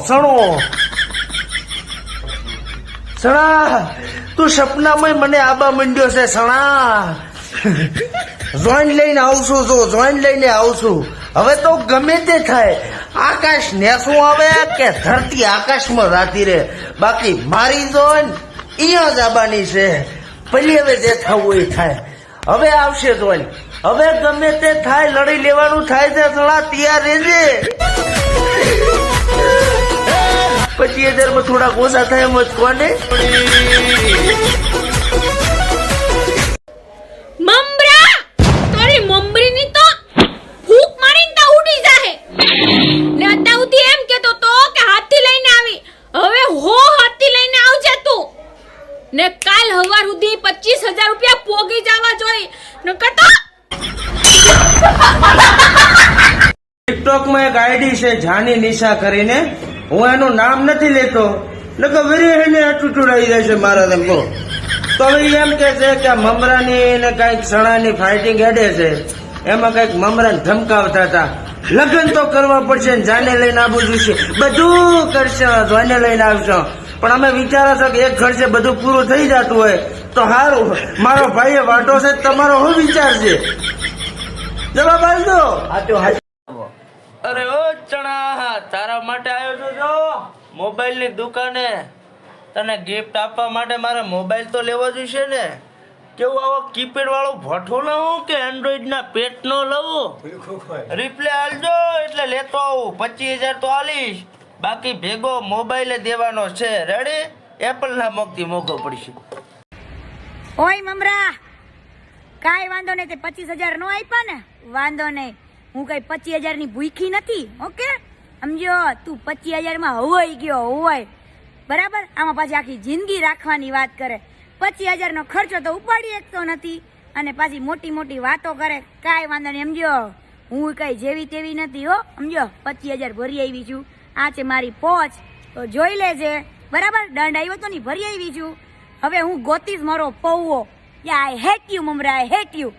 સણો સણા તું સપનામાં મને આબા મંડ્યો છે સણા જોઈન લઈને આવશું જો જોઈન લઈને આવશું હવે તો ગમે તે થાય આકાશ નેસું આવે કે ધરતી આકાશમાં જાતી રે બાકી મારી જોઈન અહીંયા જ આબાની છે ભલે હવે જે થવું એ થાય હવે આવશે જોઈન હવે ગમે તે થાય લડી લેવાનું થાય છે સણા તૈયાર રહેજે 25,000 માં થોડાક ઓછા થાય એમ જ કોને મમરા તારી મમરીની તો ફૂક મારીને તા ઉડી જાહે ને અતાઉથી એમ કેતો તો કે હાથી લઈને આવી હવે હો હાથી લઈને આવજે તું ને કાલ હવાર સુધી 25,000 રૂપિયા પોગી જવા જોઈ નકર તો ટિકટોક માં એક આઈડી છે જાની નિશા કરીને હું એનું નામ નથી લેતો નકર વેરી અટૂટુડાઈ જશે મારા તેમ કહો તો હવે એમ કે છે કે મમરાની ને કઈક સણાની ફાઇટિંગ હેડે છે એમાં કઈક મમરાને ધમકાવતા હતા લગ્ન તો કરવા પડશે ને જાને લઈને આવવું જોઈશે બધું કરશે જાને લઈને આવશો પણ અમે વિચારો છો કે એક ખર્ચે બધું પૂરું થઈ જતું હોય તો સારું મારો ભાઈએ વાટો છે તમારો શું વિચાર છે જવાબ આપજો અરે ઓ ચણા તારા માટે આવ્યો છું જો મોબાઈલ ની દુકાને તને ગિફ્ટ આપવા માટે મારે મોબાઈલ તો લેવો જોઈશે ને કેવું આવો કીપેડ વાળો ભઠ્ઠો લઉં કે એન્ડ્રોઈડ ના પેટ નો લઉં રિપ્લે આલજો એટલે લેતો આવું 25,000 તો આલીશ બાકી ભેગો મોબાઈલ દેવાનો છે રેડી એપલ ના મોકથી મોઘો પડશે ઓય મમરા કાઈ વાંધો નહીં તે 25,000 નો આપ્યા ને વાંધો નહીં હું કઈ 25,000 ની ભૂખી નથી ઓકે સમજો તું 25,000 માં હોવાઈ ગયો હોય બરાબર આમાં પાછી આખી જિંદગી રાખવાની વાત કરે 25,000 નો ખર્ચો તો ઉપાડી શકતો નથી અને પાછી મોટી મોટી વાતો કરે કાઈ વાંધો નહીં સમજો હું કઈ જેવી તેવી નથી હો સમજો 25,000 ભરી આવી છું આ છે મારી પોચ તો જોઈ લેજે બરાબર દંડ આવ્યો તો નહીં ભરી આવી છું હવે હું ગોતીશ મારો પૌવો આઈ હેટ યુ મમરા આઈ હેટ યુ